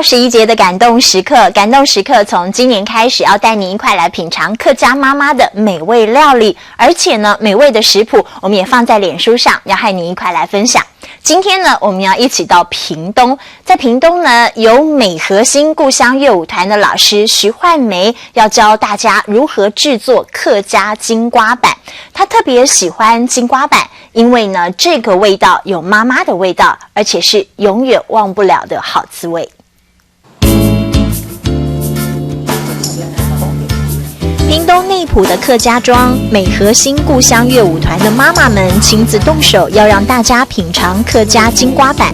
11节的感动时刻，感动时刻从今年开始要带您一块来品尝客家妈妈的美味料理，而且呢，美味的食谱我们也放在脸书上，要和您一块来分享。今天呢，我们要一起到屏东，在屏东呢，有美和新故乡乐舞团的老师徐焕梅要教大家如何制作客家金瓜板。她特别喜欢金瓜板，因为呢，这个味道有妈妈的味道，而且是永远忘不了的好滋味。屏东内埔的客家庄美和新故乡乐舞团的妈妈们亲自动手，要让大家品尝客家金瓜板。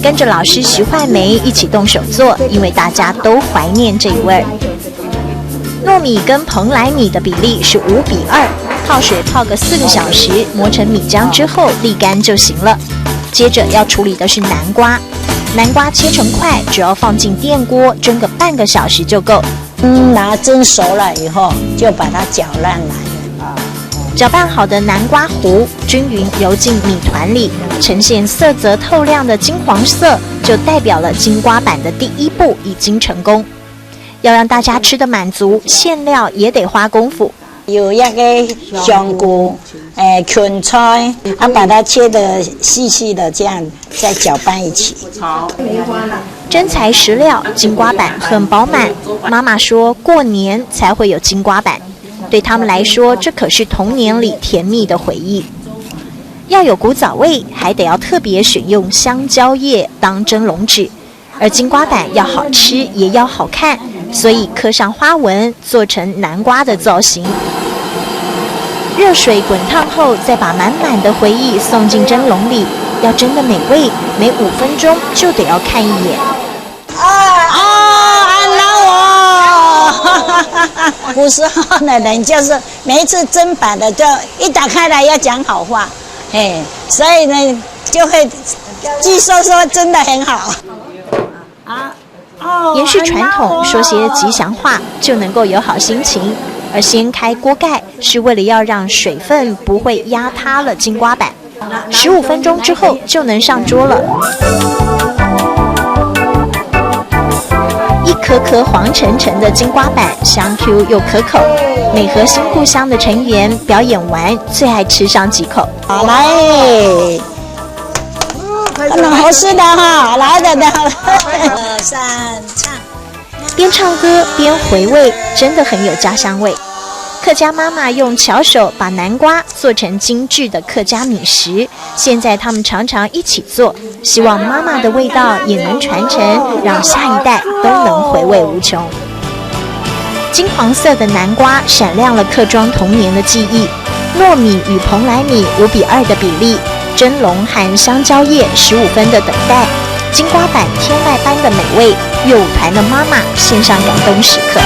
跟着老师徐焕梅一起动手做，因为大家都怀念这一味儿。糯米跟蓬莱米的比例是5比2，泡水泡个4个小时，磨成米浆之后沥干就行了。接着要处理的是南瓜，南瓜切成块，只要放进电锅蒸个半个小时就够。拿蒸熟了以后，就把它搅烂来。搅拌好的南瓜糊均匀揉进米团里，呈现色泽透亮的金黄色，就代表了金瓜板的第一步已经成功。要让大家吃得满足，馅料也得花功夫。有一个香菇，芹菜，把它切得细细的，这样再搅拌一起。好，真材实料，金瓜板很饱满。妈妈说，过年才会有金瓜板，对他们来说，这可是童年里甜蜜的回忆。要有古早味，还得要特别选用香蕉叶当蒸笼纸，而金瓜板要好吃，也要好看，所以刻上花纹，做成南瓜的造型。热水滚烫后，再把满满的回忆送进蒸笼里，要蒸得美味，每5分钟就得要看一眼。古时候的人就是每一次砧板的，就一打开来要讲好话，所以呢就会据说真的很好。延续传统，说些吉祥话就能够有好心情。而掀开锅盖是为了要让水分不会压塌了金瓜板。15分钟之后就能上桌了。一颗颗黄澄澄的金瓜板，香 Q 又可口。美和新故乡的成员表演完，最爱吃上几口。好来，很合适的哈，来的2、3唱。边唱歌边回味，真的很有家乡味。客家妈妈用巧手把南瓜做成精致的客家米食，现在他们常常一起做，希望妈妈的味道也能传承，让下一代都能回味无穷。金黄色的南瓜闪亮了客庄童年的记忆，糯米与蓬莱米5比2的比例，蒸笼和香蕉叶15分的等待，金瓜板天籁般的美味，乐舞团的妈妈献上感动时刻。